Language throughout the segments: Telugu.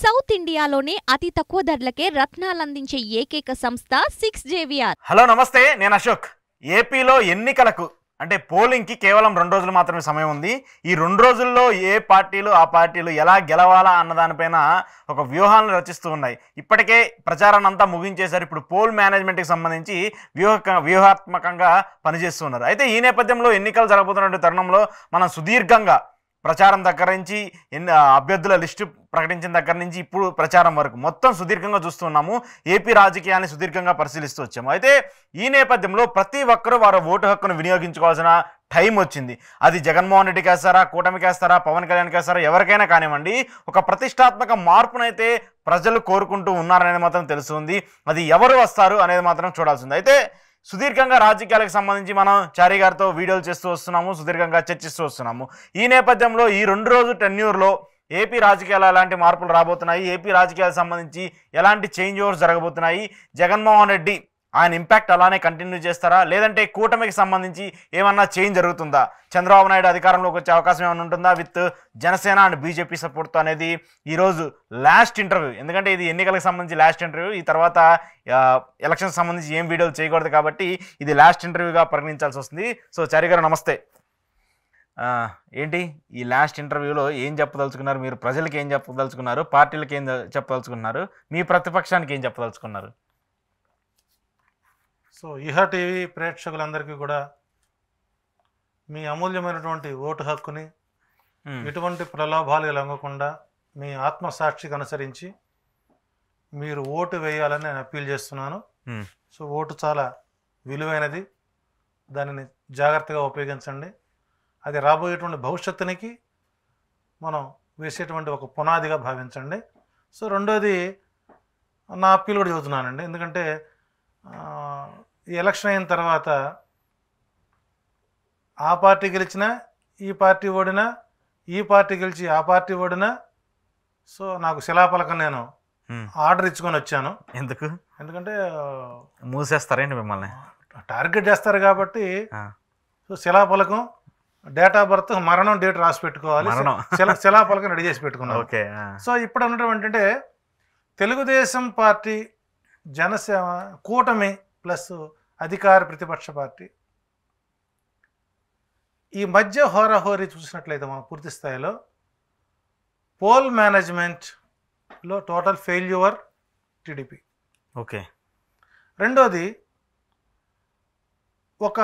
సౌత్ ఇండియాలోనే అతి తక్కువ ధరలకే రత్నాలందించే ఏకైక సంస్థ 6JVR. హలో నమస్తే, నేను అశోక్. ఏపీలో ఎన్నికలకు అంటే పోలింగ్కి కేవలం 2 రోజులు మాత్రమే సమయం ఉంది. ఈ 2 రోజుల్లో ఏ పార్టీలు ఆ పార్టీలు ఎలా గెలవాలా అన్నదానిపైన ఒక వ్యూహాలను రచిస్తూ ఉన్నాయి. ఇప్పటికే ప్రచారాన్ని అంతా ముగించేశారు. ఇప్పుడు పోల్ మేనేజ్మెంట్కి సంబంధించి వ్యూహాత్మకంగా పనిచేస్తున్నారు. అయితే ఈ నేపథ్యంలో ఎన్నికలు జరగబోతున్న తరుణంలో మనం సుదీర్ఘంగా ప్రచారం దగ్గర నుంచి అభ్యర్థుల లిస్టు ప్రకటించిన దగ్గర నుంచి ఇప్పుడు ప్రచారం వరకు మొత్తం సుదీర్ఘంగా చూస్తున్నాము. ఏపీ రాజకీయాన్ని సుదీర్ఘంగా పరిశీలిస్తూ వచ్చాము. అయితే ఈ నేపథ్యంలో ప్రతి ఒక్కరూ వారి ఓటు హక్కును వినియోగించుకోవాల్సిన టైం వచ్చింది. అది జగన్మోహన్ రెడ్డికి వేస్తారా, కూటమికి వేస్తారా, పవన్ కళ్యాణ్కి వేస్తారా, ఎవరికైనా కానివ్వండి, ఒక ప్రతిష్టాత్మక మార్పునైతే ప్రజలు కోరుకుంటూ ఉన్నారనేది మాత్రం తెలుస్తుంది. అది ఎవరు వస్తారు అనేది మాత్రం చూడాల్సింది. అయితే సుదీర్ఘంగా రాజకీయాలకు సంబంధించి మనం చారి గారితో వీడియోలు చేస్తూ వస్తున్నాము, సుదీర్ఘంగా చర్చిస్తూ వస్తున్నాము. ఈ నేపథ్యంలో ఈ 2 రోజు టెన్యూర్లో ఏపీ రాజకీయాలు ఎలాంటి మార్పులు రాబోతున్నాయి, ఏపీ రాజకీయాలకు సంబంధించి ఎలాంటి చేంజ్ ఓవర్స్ జరగబోతున్నాయి, జగన్మోహన్ రెడ్డి ఆయన ఇంపాక్ట్ అలానే కంటిన్యూ చేస్తారా, లేదంటే కూటమికి సంబంధించి ఏమన్నా చేంజ్ జరుగుతుందా, చంద్రబాబు నాయుడు అధికారంలోకి వచ్చే అవకాశం ఏమైనా ఉంటుందా విత్ జనసేన అండ్ బీజేపీ సపోర్ట్తో అనేది ఈరోజు లాస్ట్ ఇంటర్వ్యూ. ఎందుకంటే ఇది ఎన్నికలకు సంబంధించి లాస్ట్ ఇంటర్వ్యూ. ఈ తర్వాత ఎలక్షన్కి సంబంధించి ఏం వీడియోలు చేయకూడదు కాబట్టి ఇది లాస్ట్ ఇంటర్వ్యూగా పరిగణించాల్సి వస్తుంది. సో చారి గారు నమస్తే. ఏంటి ఈ లాస్ట్ ఇంటర్వ్యూలో ఏం చెప్పదలుచుకున్నారు? మీరు ప్రజలకి ఏం చెప్పదలుచుకున్నారు, పార్టీలకు ఏం చెప్పదలుచుకున్నారు, మీ ప్రతిపక్షానికి ఏం చెప్పదలుచుకున్నారు? సో ఇహా టీవీ ప్రేక్షకులందరికీ కూడా మీ అమూల్యమైనటువంటి ఓటు హక్కుని ఎటువంటి ప్రలోభాలు లొంగకుండా మీ ఆత్మసాక్షికి అనుసరించి మీరు ఓటు వేయాలని నేను అప్పీల్ చేస్తున్నాను. సో ఓటు చాలా విలువైనది, దానిని జాగ్రత్తగా ఉపయోగించండి. అది రాబోయేటువంటి భవిష్యత్తునికి మనం వేసేటువంటి ఒక పునాదిగా భావించండి. సో రెండోది నా అప్పీల్ కూడా చదువుతున్నానండి. ఎందుకంటే ఈ ఎలక్షన్ అయిన తర్వాత ఆ పార్టీ గెలిచినా, ఈ పార్టీ ఓడినా, ఈ పార్టీ గెలిచి ఆ పార్టీ ఓడినా, సో నాకు శిలాఫలకం నేను ఆర్డర్ ఇచ్చుకొని వచ్చాను. ఎందుకంటే మూసేస్తారేంటి మిమ్మల్ని, టార్గెట్ చేస్తారు కాబట్టి. సో శిలాఫలకం, డేట్ ఆఫ్ బర్త్, మరణం డేట్ రాసి పెట్టుకోవాలి. శిలాఫలకం రెడీ చేసి పెట్టుకున్నాను. సో ఇప్పుడు ఉన్నటువంటి అంటే తెలుగుదేశం పార్టీ, జనసేన కూటమి ప్లస్ అధికార ప్రతిపక్ష పార్టీ ఈ మధ్య హోరాహోరీ చూసినట్లయితే మనం పూర్తి స్థాయిలో పోల్ మేనేజ్మెంట్లో టోటల్ ఫెయిల్యూర్ టీడీపీ. ఓకే. రెండోది ఒక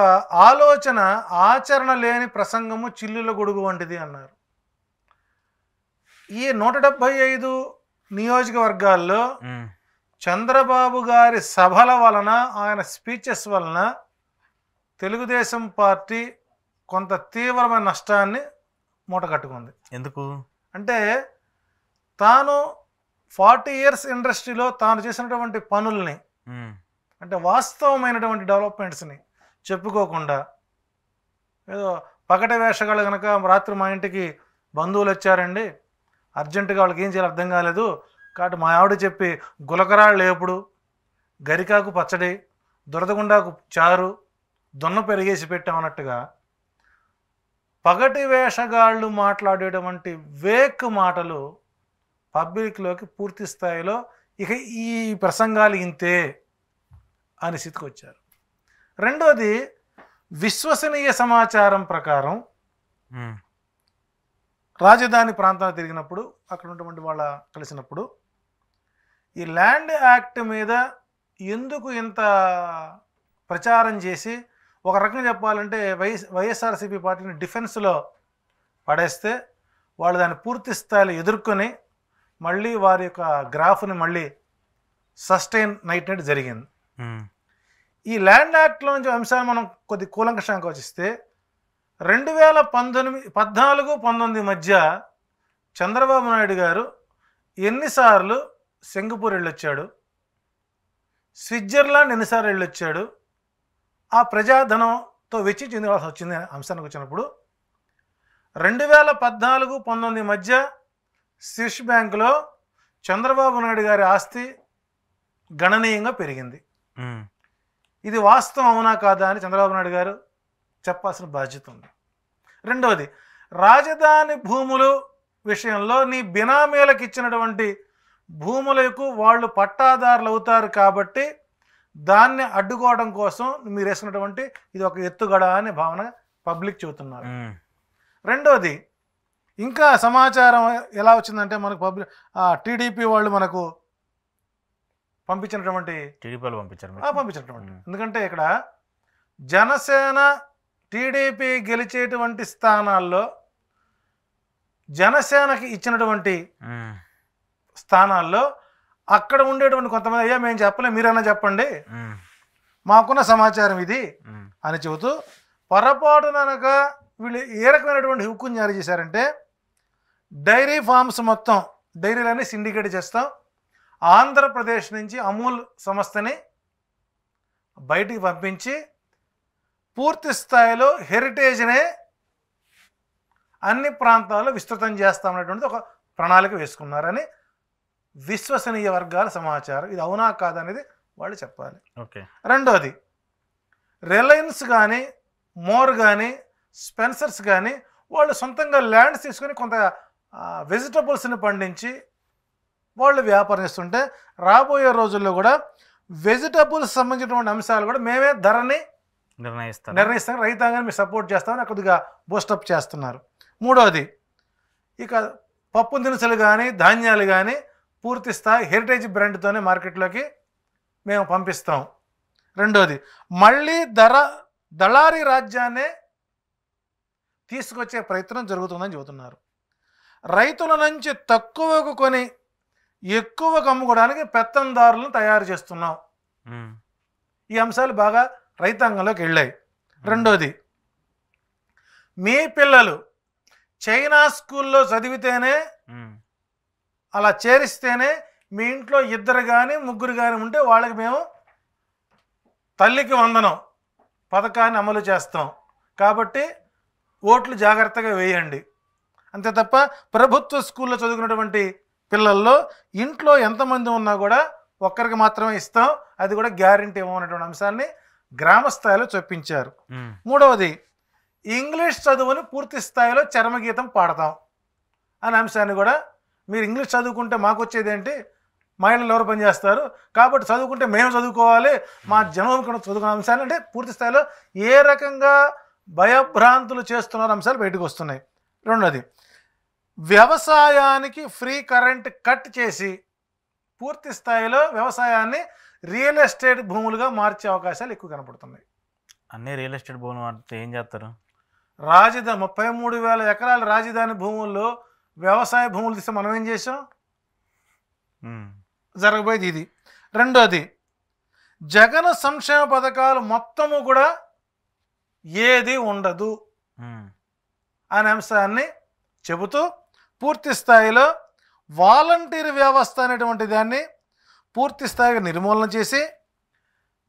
ఆలోచన ఆచరణ లేని ప్రసంగము చిల్లుల గొడుగు వంటిది అన్నారు. ఈ 175 నియోజకవర్గాల్లో చంద్రబాబు గారి సభల వలన, ఆయన స్పీచెస్ వలన తెలుగుదేశం పార్టీ కొంత తీవ్రమైన నష్టాన్ని మూటగట్టుకుంది. ఎందుకు అంటే తాను 40 ఇయర్స్ ఇండస్ట్రీలో తాను చేసినటువంటి పనుల్ని, అంటే వాస్తవమైనటువంటి డెవలప్మెంట్స్ని చెప్పుకోకుండా, ఏదో పగటి వేషగాళ్ళు కనుక రాత్రి మా ఇంటికి బంధువులు వచ్చారండి, అర్జెంటుగా వాళ్ళకి ఏం చేయాలి అర్థం కాలేదు కాబట్టి మా ఆవిడ చెప్పి గులకరాళ్ళు లేపుడు, గరికాకు పచ్చడి, దురదగుండాకు చారు, దొన్న పెరిగేసి పెట్టామన్నట్టుగా పగటి వేషగాళ్ళు మాట్లాడేటువంటి వేక్ మాటలు పబ్లిక్లోకి పూర్తి స్థాయిలో ఇక ఈ ప్రసంగాలు ఇంతే అని స్థితికి వచ్చారు. రెండోది విశ్వసనీయ సమాచారం ప్రకారం రాజధాని ప్రాంతాలు తిరిగినప్పుడు, అక్కడ ఉన్నటువంటి వాళ్ళ కలిసినప్పుడు ఈ ల్యాండ్ యాక్ట్ మీద ఎందుకు ఇంత ప్రచారం చేసి, ఒక రకంగా చెప్పాలంటే వైఎస్ఆర్సీపీ పార్టీని డిఫెన్స్లో పడేస్తే వాళ్ళు దాన్ని పూర్తి స్థాయిలో ఎదుర్కొని మళ్ళీ వారి యొక్క గ్రాఫ్ని మళ్ళీ సస్టైన్ నైట్ జరిగింది. ఈ ల్యాండ్ యాక్ట్లో నుంచి అంశాన్ని మనం కొద్ది కూలంకషంగా వచ్చిస్తే 2014-19 మధ్య చంద్రబాబు నాయుడు గారు ఎన్నిసార్లు సింగపూర్ వెళ్ళొచ్చాడు, స్విట్జర్లాండ్ ఎన్నిసార్లు వెళ్ళొచ్చాడు, ఆ ప్రజాధనంతో వెచ్చి చెందాల్సి వచ్చింది అంశానికి వచ్చినప్పుడు 2014-19 మధ్య స్విస్ బ్యాంకులో చంద్రబాబు నాయుడు గారి ఆస్తి గణనీయంగా పెరిగింది. ఇది వాస్తవం అవునా కాదా అని చంద్రబాబు నాయుడు గారు చెప్పాల్సిన బాధ్యత ఉంది. రెండవది రాజధాని భూములు విషయంలో నీ బినామీలకు ఇచ్చినటువంటి భూములకు వాళ్ళు పట్టాదారులు అవుతారు కాబట్టి దాన్ని అడ్డుకోవడం కోసం మీరు వేసినటువంటి ఇది ఒక ఎత్తుగడ అనే భావన పబ్లిక్ చెబుతున్నారు. రెండోది, ఇంకా సమాచారం ఎలా వచ్చిందంటే మనకు టీడీపీ వాళ్ళు మనకు పంపించినటువంటి ఎందుకంటే ఇక్కడ జనసేన టీడీపీ గెలిచేటువంటి స్థానాల్లో జనసేనకి ఇచ్చినటువంటి స్థానాల్లో అక్కడ ఉండేటువంటి కొంతమంది అయ్యా మేము చెప్పలే మీరన్నా చెప్పండి మాకున్న సమాచారం ఇది అని చెబుతూ పొరపాటునక వీళ్ళు ఏ రకమైనటువంటి హుక్కుని జారీ చేశారంటే డైరీ ఫార్మ్స్ మొత్తం డైరీలన్నీ సిండికేట్ చేస్తాం, ఆంధ్రప్రదేశ్ నుంచి అమూల్ సంస్థని బయటికి పంపించి పూర్తి స్థాయిలో హెరిటేజ్నే అన్ని ప్రాంతాల్లో విస్తృతం చేస్తామనేటువంటిది ఒక ప్రణాళిక వేసుకున్నారని విశ్వసనీయ వర్గాల సమాచారం. ఇది అవునా కాదనేది వాళ్ళు చెప్పాలి. ఓకే. రెండోది, రిలయన్స్ కానీ మోర్ కానీ స్పెన్సర్స్ కానీ వాళ్ళు సొంతంగా ల్యాండ్స్ తీసుకొని కొంత వెజిటబుల్స్ని పండించి వాళ్ళు వ్యాపారం చేస్తుంటే రాబోయే రోజుల్లో కూడా వెజిటబుల్స్ సంబంధించినటువంటి అంశాలు కూడా మేమే ధరని నిర్ణయిస్తాం, రైతాంగాన్ని మీరు సపోర్ట్ చేస్తామని కొద్దిగా బూస్టప్ చేస్తున్నారు. మూడోది, ఇక పప్పు దినుసులు కానీ ధాన్యాలు కానీ పూర్తి స్థాయి హెరిటేజ్ బ్రాండ్తోనే మార్కెట్లోకి మేము పంపిస్తాం. రెండోది, మళ్ళీ దళారీ రాజ్యాన్నే తీసుకొచ్చే ప్రయత్నం జరుగుతుందని చెబుతున్నారు. రైతుల నుంచి తక్కువకు కొని ఎక్కువకు అమ్ముకోవడానికి పెత్తందారులను తయారు చేస్తున్నాం. ఈ అంశాలు బాగా రైతాంగంలోకి వెళ్ళాయి. రెండోది, మీ పిల్లలు చైనా స్కూల్లో చదివితేనే అలా చేరిస్తేనే మీ ఇంట్లో 2 కానీ 3 కానీ ఉంటే వాళ్ళకి మేము తల్లికి వందనం పథకాన్ని అమలు చేస్తాం కాబట్టి ఓట్లు జాగ్రత్తగా వేయండి. అంతే తప్ప ప్రభుత్వ స్కూల్లో చదువుకున్నటువంటి పిల్లల్లో ఇంట్లో ఎంతమంది ఉన్నా కూడా ఒక్కరికి మాత్రమే ఇస్తాం, అది కూడా గ్యారంటీ ఇవ్వనటువంటి అంశాన్ని గ్రామ స్థాయిలో చొప్పించారు. మూడవది, ఇంగ్లీష్ చదువుని పూర్తి స్థాయిలో చరమగీతం పాడతాం అనే అంశాన్ని కూడా, మీరు ఇంగ్లీష్ చదువుకుంటే మాకు వచ్చేది ఏంటి, మహిళలు ఎవరు పనిచేస్తారు కాబట్టి చదువుకుంటే మేము చదువుకోవాలి, మా జనం కూడా చదువుకునే అంశాన్ని అంటే పూర్తి స్థాయిలో ఏ రకంగా భయభ్రాంతులు చేస్తున్న అంశాలు బయటకు వస్తున్నాయి. రెండోది, వ్యవసాయానికి ఫ్రీ కరెంట్ కట్ చేసి పూర్తి స్థాయిలో వ్యవసాయాన్ని రియల్ ఎస్టేట్ భూములుగా మార్చే అవకాశాలు ఎక్కువ కనపడుతున్నాయి. అన్నీ రియల్ ఎస్టేట్ భూములు అంటే ఏం చేస్తారు? రాజధాని 33,000 ఎకరాల రాజధాని భూముల్లో వ్యవసాయ భూములు తీస్తే మనం ఏం చేసాం? జరగబోయేది ఇది. రెండోది, జగన్ సంక్షేమ పథకాలు మొత్తము కూడా ఏది ఉండదు అనే అంశాన్ని చెబుతూ పూర్తి స్థాయిలో వాలంటీర్ వ్యవస్థ అనేటువంటి దాన్ని పూర్తి స్థాయిగా నిర్మూలన చేసి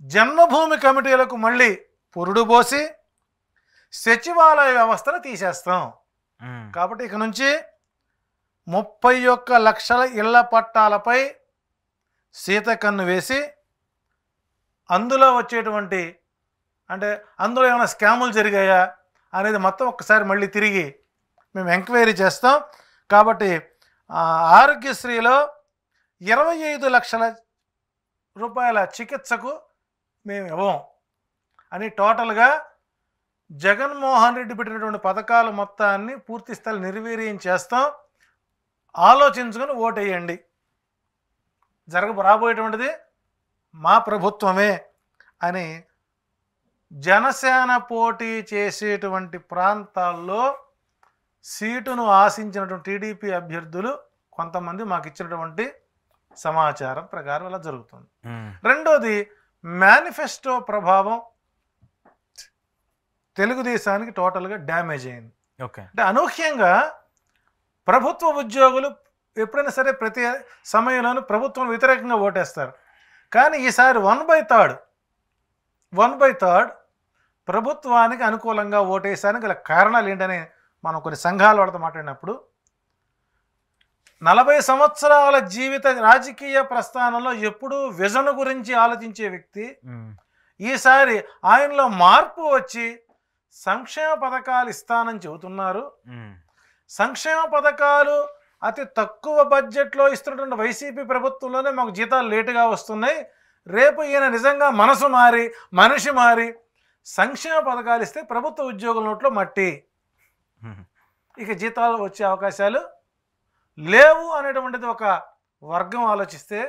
జన్మభూమి కమిటీలకు మళ్ళీ పురుడు పోసి సచివాలయ వ్యవస్థను తీసేస్తాం. కాబట్టి ఇక నుంచి 31 లక్షల ఇళ్ల పట్టాలపై సీతకన్ను వేసి అందులో వచ్చేటువంటి అంటే అందులో ఏమైనా స్కాములు జరిగాయా అనేది మొత్తం ఒక్కసారి మళ్ళీ తిరిగి మేము ఎంక్వైరీ చేస్తాం. కాబట్టి ఆరోగ్యశ్రీలో 25 లక్షల రూపాయల చికిత్సకు మేము ఇవ్వం అని టోటల్గా జగన్మోహన్ రెడ్డి పెట్టినటువంటి పథకాలు మొత్తాన్ని పూర్తి స్థాయి నిర్వీర్యం చేస్తాం, ఆలోచించుకొని ఓటేయండి. రాబోయేటువంటిది మా ప్రభుత్వమే అని జనసేన పోటీ చేసేటువంటి ప్రాంతాల్లో సీటును ఆశించినటువంటి టీడీపీ అభ్యర్థులు కొంతమంది మాకు ఇచ్చినటువంటి సమాచారం ప్రకారం ఇలా జరుగుతుంది. రెండోది, మేనిఫెస్టో ప్రభావం తెలుగుదేశానికి టోటల్గా డ్యామేజ్ అయింది. అంటే అనూహ్యంగా ప్రభుత్వ ఉద్యోగులు ఎప్పుడైనా సరే ప్రతి సమయంలోనూ ప్రభుత్వం వ్యతిరేకంగా ఓటేస్తారు, కానీ ఈసారి 1/3 ప్రభుత్వానికి అనుకూలంగా ఓటేసానికి గల కారణాలు ఏంటని మనం కొన్ని సంఘాల వాళ్ళతో మాట్లాడినప్పుడు 40 సంవత్సరాల జీవిత రాజకీయ ప్రస్థానంలో ఎప్పుడూ విజన్ గురించి ఆలోచించే వ్యక్తి ఈసారి ఆయనలో మార్పు వచ్చి సంక్షేమ పథకాలు ఇస్తానని చెబుతున్నారు. సంక్షేమ పథకాలు అతి తక్కువ బడ్జెట్లో ఇస్తున్నటువంటి వైసీపీ ప్రభుత్వంలోనే మాకు జీతాలు లేటుగా వస్తున్నాయి, రేపు ఈయన నిజంగా మనిషి మారి సంక్షేమ పథకాలు ఇస్తే ప్రభుత్వ ఉద్యోగుల నోట్లో మట్టి, ఇక జీతాలు వచ్చే అవకాశాలు లేవు అనేటువంటిది ఒక వర్గం ఆలోచిస్తే,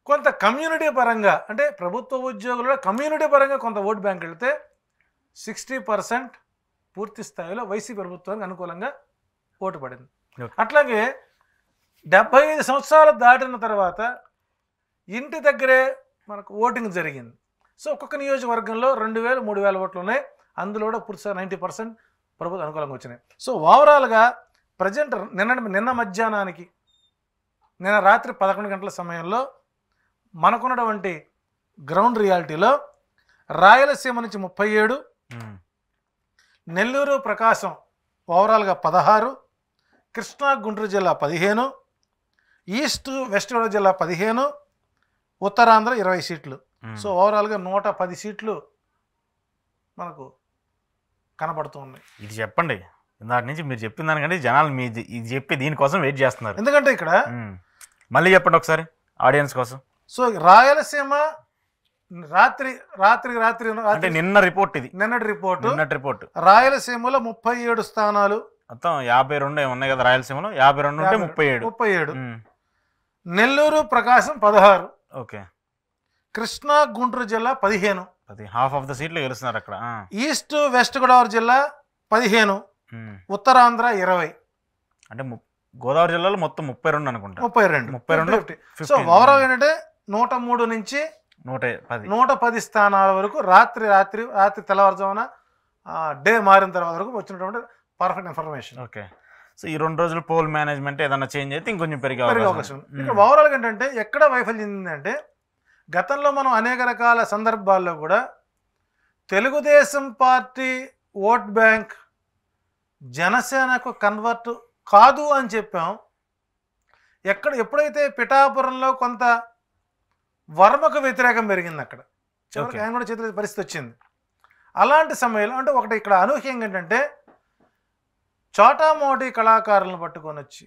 కొంత కమ్యూనిటీ పరంగా అంటే ప్రభుత్వ ఉద్యోగులలో కమ్యూనిటీ పరంగా కొంత ఓటు బ్యాంక్ వెళితే 60% పూర్తి స్థాయిలో వైసీపీ ప్రభుత్వానికి అనుకూలంగా ఓటు పడింది. అట్లాగే 75 సంవత్సరాలు దాటిన తర్వాత ఇంటి దగ్గరే మనకు ఓటింగ్ జరిగింది. సో ఒక్కొక్క నియోజకవర్గంలో 2000, 3000 ఓట్లు ఉన్నాయి. అందులో కూడా పూర్తిగా 90% ప్రభుత్వం అనుకూలంగా వచ్చినాయి. సో ఓవరాల్గా ప్రజెంట్ నిన్న మధ్యాహ్నానికి, నిన్న రాత్రి 11 గంటల సమయంలో మనకున్నటువంటి గ్రౌండ్ రియాలిటీలో రాయలసీమ నుంచి 37, నెల్లూరు ప్రకాశం ఓవరాల్గా 16, కృష్ణా గుంటూరు జిల్లా 15, ఈస్ట్ వెస్ట్ గోదావరి జిల్లా 15, ఉత్తరాంధ్ర 20 సీట్లు. సో ఓవరాల్గా 110 సీట్లు మనకు కనబడుతూ ఉన్నాయి. ఇది చెప్పండి, దాని నుంచి మీరు చెప్పిన దానికంటే జనాలు మీ ఇది చెప్పి దీనికోసం వెయిట్ చేస్తున్నారు. ఎందుకంటే ఇక్కడ మళ్ళీ చెప్పండి ఒకసారి ఆడియన్స్ కోసం. సో రాయలసీమ రాత్రి అంటే నిన్న రిపోర్ట్, ఇది నిన్నటి రిపోర్ట్, రాయలసీమలో 37 స్థానాలు, మొత్తం 52 ఉన్నాయి కదా రాయలసీమలో, 52 ఉంటే 37. నెల్లూరు ప్రకాశం 16, ఓకే, కృష్ణా గుంటూరు జిల్లా 15, హాఫ్ ఆఫ్ ద సీట్లు గెలుస్తున్నారు అక్కడ. ఈస్ట్ వెస్ట్ గోదావరి జిల్లా 15, ఉత్తరాంధ్ర 20. అంటే గోదావరి జిల్లాలో మొత్తం 32 అనుకుంటా, 32. సో ఓవరాల్ ఏంటంటే 103 నుంచి 110 స్థానాల వరకు రాత్రి తెల్లవారుజామున డే మారిన తర్వాత వరకు వచ్చినటువంటి పర్ఫెక్ట్ ఇన్ఫర్మేషన్. ఓకే. సో ఈ 2 రోజులు పోల్ మేనేజ్మెంట్ ఏదైనా చేంజ్ అయితే ఇంకొంచెం పెరిగే అవకాశం. ఇక్కడ ఓవరాల్గా ఏంటంటే ఎక్కడ వైఫల్యం చెందిందంటే, గతంలో మనం అనేక రకాల సందర్భాల్లో కూడా తెలుగుదేశం పార్టీ ఓట్ బ్యాంక్ జనసేనకు కన్వర్ట్ కాదు అని చెప్పాం. ఎప్పుడైతే పిఠాపురంలో కొంత వర్మకు వ్యతిరేకం పెరిగింది, అక్కడ చివరికి ఆయన కూడా చేతుల పరిస్థితి వచ్చింది. అలాంటి సమయంలో అంటే ఒకటి ఇక్కడ అనూహ్యంగా ఏంటంటే, చోటామోటి కళాకారులను పట్టుకొని వచ్చి,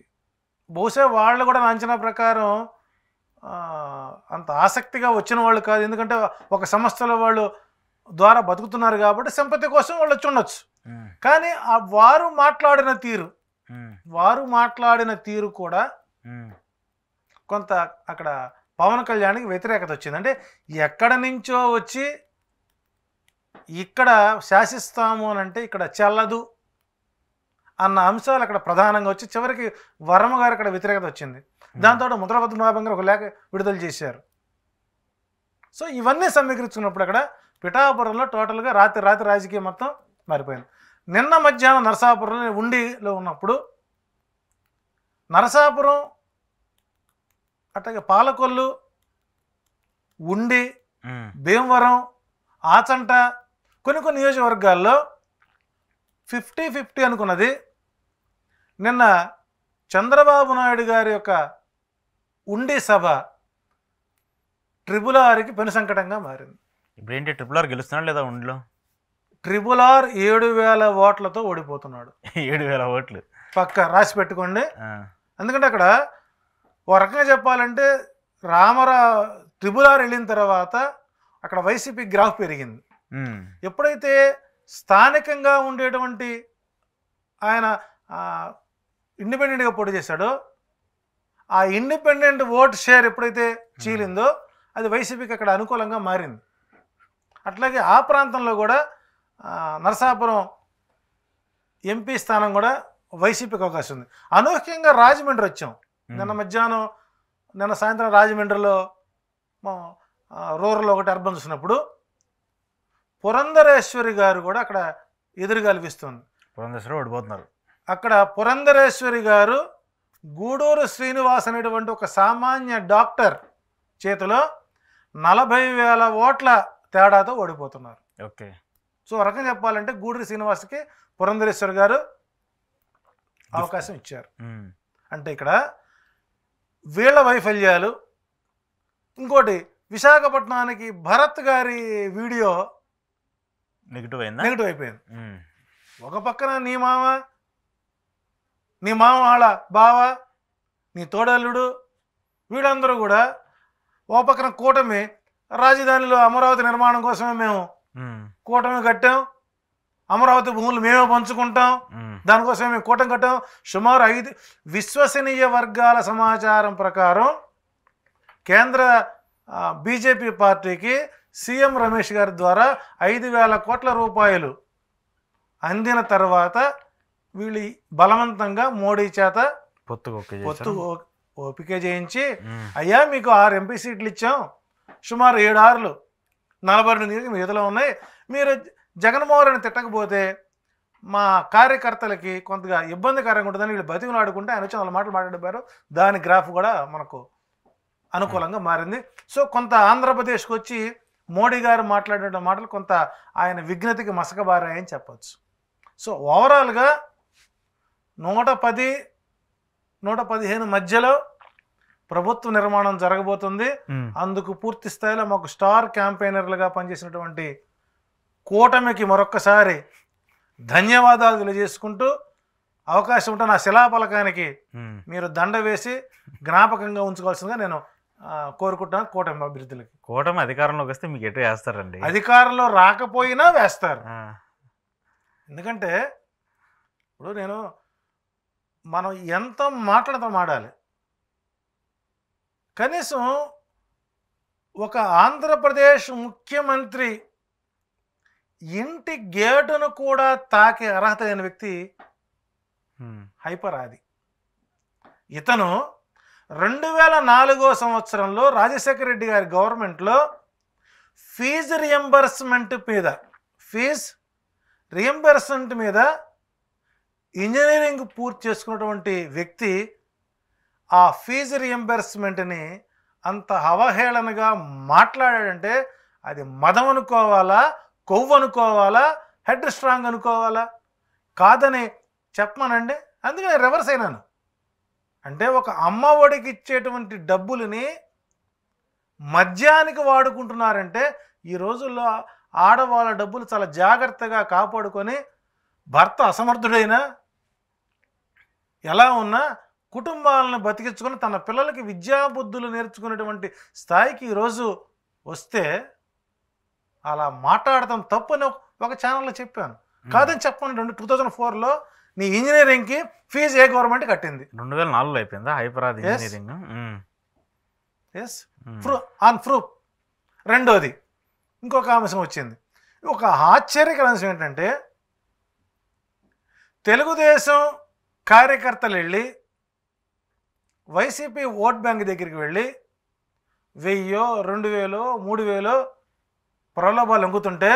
బహుశా వాళ్ళు కూడా నా అంచనా ప్రకారం అంత ఆసక్తిగా వచ్చిన వాళ్ళు కాదు, ఎందుకంటే ఒక సంస్థలో వాళ్ళు ద్వారా బతుకుతున్నారు కాబట్టి సింపతి కోసం వాళ్ళు వచ్చి ఉండొచ్చు. కానీ వారు మాట్లాడిన తీరు కూడా కొంత అక్కడ పవన్ కళ్యాణ్కి వ్యతిరేకత వచ్చింది. అంటే ఎక్కడ నుంచో వచ్చి ఇక్కడ శాసిస్తాము అని అంటే ఇక్కడ చెల్లదు అన్న అంశాలు అక్కడ ప్రధానంగా వచ్చి చివరికి వర్మ గారు అక్కడ వ్యతిరేకత వచ్చింది. దాంతో ముద్రపద్మనాభం గారు ఒక లేఖ విడుదల చేశారు. సో ఇవన్నీ సమీకరించుకున్నప్పుడు అక్కడ పిఠాపురంలో టోటల్గా రాత్రి రాజకీయం మొత్తం మారిపోయింది. నిన్న మధ్యాహ్నం నరసాపురంలో ఉండిలో ఉన్నప్పుడు నరసాపురం అట్లాగే పాలకొల్లు, ఉండి, భీమవరం, ఆచంట కొన్ని నియోజకవర్గాల్లో 50-50 అనుకున్నది నిన్న చంద్రబాబు నాయుడు గారి యొక్క ఉండి సభ RRRకి పెను సంకటంగా మారింది. ఇప్పుడు ఏంటి RRR గెలుస్తున్నాడు లేదా ఉండిలో? RRR 7,000 ఓట్లతో ఓడిపోతున్నాడు. 7,000 ఓట్లు పక్క రాసి పెట్టుకోండి. ఎందుకంటే అక్కడ ఓ రకంగా చెప్పాలంటే RRR వెళ్ళిన తర్వాత అక్కడ వైసీపీ గ్రాఫ్ పెరిగింది. ఎప్పుడైతే స్థానికంగా ఉండేటువంటి ఆయన ఇండిపెండెంట్గా పోటీ చేశాడో, ఆ ఇండిపెండెంట్ ఓట్ షేర్ ఎప్పుడైతే చీలిందో అది వైసీపీకి అక్కడ అనుకూలంగా మారింది. అట్లాగే ఆ ప్రాంతంలో కూడా నరసాపురం ఎంపీ స్థానం కూడా వైసీపీకి అవకాశం ఉంది. అనూహ్యంగా రాజమండ్రి వచ్చాం. నిన్న సాయంత్రం రాజమండ్రిలో రూరల్ ఒకటి అర్బన్ చూసినప్పుడు పురంధరేశ్వరి గారు కూడా అక్కడ ఎదురుగా కల్పిస్తుంది. పురంధరేశ్వరి ఓడిపోతున్నారు. అక్కడ పురంధరేశ్వరి గారు గూడూరు శ్రీనివాస్ అనేటువంటి ఒక సామాన్య డాక్టర్ చేతిలో 40,000 ఓట్ల తేడాతో ఓడిపోతున్నారు. ఓకే. సో రకంగా చెప్పాలంటే గూడూరు శ్రీనివాస్కి పురంధరేశ్వరి గారు అవకాశం ఇచ్చారు. అంటే ఇక్కడ వీళ్ళ వైఫల్యాలు. ఇంకోటి, విశాఖపట్నానికి భరత్ గారి వీడియో నెగిటివ్ అయిపోయింది. ఒక పక్కన నీ మామ నీ మామ వాళ్ళ బావ, నీ తోడల్లుడు, వీళ్ళందరూ కూడా ఓ పక్కన కూటమి రాజధానిలో అమరావతి నిర్మాణం కోసమే మేము కూటమి కట్టాం, అమరావతి భూములు మేమే పంచుకుంటాం, దానికోసమే మేము కూటమి కట్టాం. సుమారు 5 విశ్వసనీయ వర్గాల సమాచారం ప్రకారం కేంద్ర బీజేపీ పార్టీకి సీఎం రమేష్ గారి ద్వారా 5,000 కోట్ల రూపాయలు అందిన తర్వాత వీళ్ళు బలవంతంగా మోడీ చేత పొత్తు ఓపిక చేయించి, అయ్యా మీకు 6 ఎంపీ సీట్లు ఇచ్చాం, సుమారు 7 ఆరులు 42 మిగతాలో ఉన్నాయి, మీరు జగన్మోహన్ రెడ్డిని తిట్టకపోతే మా కార్యకర్తలకి కొంతగా ఇబ్బందికరంగా ఉంటుందని వీళ్ళు బతికులు ఆడుకుంటే ఆయన వచ్చి 4 మాటలు మాట్లాడారు. దాని గ్రాఫ్ కూడా మనకు అనుకూలంగా మారింది. సో కొంత ఆంధ్రప్రదేశ్కి వచ్చి మోడీ గారు మాట్లాడే మాటలు కొంత ఆయన విఘ్నతకి మసకబారాయని చెప్పచ్చు. సో ఓవరాల్గా 110-115 మధ్యలో ప్రభుత్వ నిర్మాణం జరగబోతుంది. అందుకు పూర్తి స్థాయిలో మాకు స్టార్ క్యాంపెయినర్లుగా పనిచేసినటువంటి కూటమికి మరొక్కసారి ధన్యవాదాలు తెలియజేసుకుంటూ, అవకాశం ఉంటే నా శిలాఫలకానికి మీరు దండ వేసి జ్ఞాపకంగా ఉంచుకోవాల్సిందిగా నేను కోరుకుంటున్నాను. కూటమి అభ్యర్థులకి కూటమి అధికారంలోకి వస్తే మీకు ఎటు వేస్తారండి? అధికారంలో రాకపోయినా వేస్తారు. ఎందుకంటే ఇప్పుడు మనం ఎంత మాట్లాడాలి, కనీసం ఒక ఆంధ్రప్రదేశ్ ముఖ్యమంత్రి ఇంటి గేటును కూడా తాకే అర్హత లేని వ్యక్తి హైపర్ ఆది. ఇతను 2004 సంవత్సరంలో రాజశేఖర రెడ్డి గారి గవర్నమెంట్లో ఫీజు రియంబర్స్మెంట్ మీద ఇంజనీరింగ్ పూర్తి చేసుకున్నటువంటి వ్యక్తి ఆ ఫీజు రియంబర్స్మెంట్ని అంత అవహేళనగా మాట్లాడాడంటే అది మదం అనుకోవాలా, కొవ్వు అనుకోవాలా, హెడ్ స్ట్రాంగ్ అనుకోవాలా? కాదని చెప్పమనండి. అందుకని రివర్స్ అయినాను. అంటే ఒక అమ్మ ఒడికి ఇచ్చేటువంటి డబ్బులని మద్యానికి వాడుకుంటున్నారంటే ఈ రోజుల్లో ఆడవాళ్ళ డబ్బులు చాలా జాగ్రత్తగా కాపాడుకొని భర్త అసమర్థుడైనా ఎలా ఉన్నా కుటుంబాలను బతికించుకొని తన పిల్లలకి విద్యాబుద్ధులు నేర్చుకునేటువంటి స్థాయికి ఈరోజు వస్తే అలా మాట్లాడటం తప్పు అని ఒక ఛానల్లో చెప్పాను. కాదని చెప్పండి. 2004లో నీ ఇంజనీరింగ్కి ఫీజు ఏ గవర్నమెంట్ కట్టింది? 2004లో అయిపోయిందా హైపరాది ఇంజనీరింగ్? Yes, on proof. రెండోది ఇంకొక అంశం వచ్చింది. ఒక ఆశ్చర్యకర అంశం ఏంటంటే తెలుగుదేశం కార్యకర్తలు వెళ్ళి వైసీపీ ఓట్ బ్యాంక్ దగ్గరికి వెళ్ళి 1000, 2000, 3000 ప్రలోభాలు లొంగుతుంటే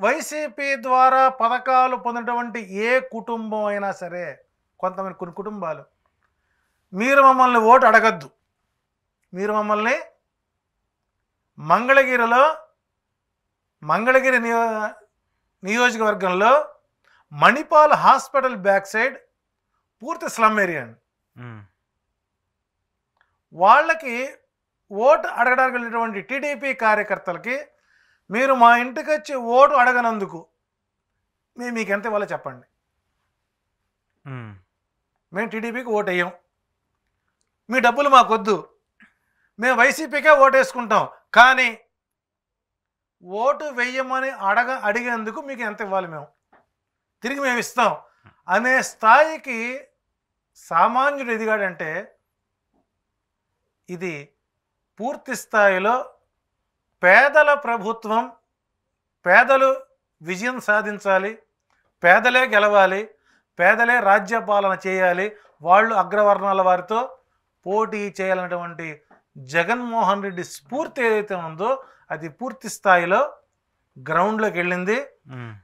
వైసీపీ ద్వారా పథకాలు పొందినటువంటి ఏ కుటుంబం అయినా సరే, కొంతమంది కొన్ని కుటుంబాలు, మీరు మమ్మల్ని ఓటు అడగద్దు, మీరు మమ్మల్ని మంగళగిరి నియోజకవర్గంలో మణిపాల్ హాస్పిటల్ బ్యాక్ సైడ్ పూర్తి స్లమ్ ఏరియా అండి. వాళ్ళకి ఓటు అడగడానికి వెళ్ళినటువంటి టీడీపీ కార్యకర్తలకి మీరు మా ఇంటికి వచ్చి ఓటు అడగనందుకు మీకు ఎంత ఇవ్వాలో చెప్పండి, మేము టీడీపీకి ఓటు వేయం, మీ డబ్బులు మాకొద్దు, మేము వైసీపీకే ఓటు వేసుకుంటాం, కానీ ఓటు వేయమని అడిగేందుకు మీకు ఎంత ఇవ్వాలి, మేము తిరిగి మేము ఇస్తాం అనే స్థాయికి సామాన్యుడు ఎదిగాడంటే ఇది పూర్తి స్థాయిలో పేదల ప్రభుత్వం. పేదలు విజయం సాధించాలి, పేదలే గెలవాలి, పేదలే రాజ్యపాలన చేయాలి, వాళ్ళు అగ్రవర్ణాల వారితో పోటీ చేయాలన్నటువంటి జగన్మోహన్ రెడ్డి స్ఫూర్తి ఏదైతే ఉందో అది పూర్తి స్థాయిలో గ్రౌండ్లోకి వెళ్ళింది.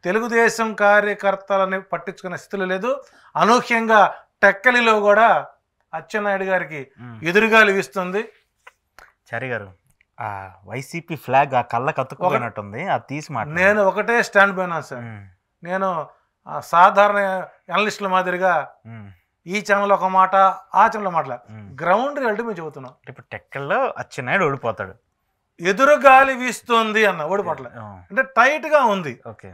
తెలుగుదేశం కార్యకర్తలని పట్టించుకునే స్థితిలో లేదు. అనూహ్యంగా టెక్కలిలో కూడా అచ్చెన్నాయుడు గారికి ఎదురుగాలి వీస్తుంది. చారి గారు, ఆ వైసీపీ ఫ్లాగ్ ఆ కళ్ళకు అతుక్కుపోయినట్టుంది, అది తీసి మాట. నేను ఒకటే స్టాండ్ పోయినా సార్. నేను సాధారణ అనలిస్టుల మాదిరిగా ఈ ఛానల్ ఒక మాట, ఆ ఛానల్ మాటల గ్రౌండ్ రిజల్ట్ మేము చెబుతున్నాం. ఇప్పుడు టెక్కల్లో అచ్చెన్నాయుడు ఓడిపోతాడు, ఎదురుగాలి వీస్తుంది అన్న ఓడిపోట్ల, అంటే టైట్ గా ఉంది. ఓకే,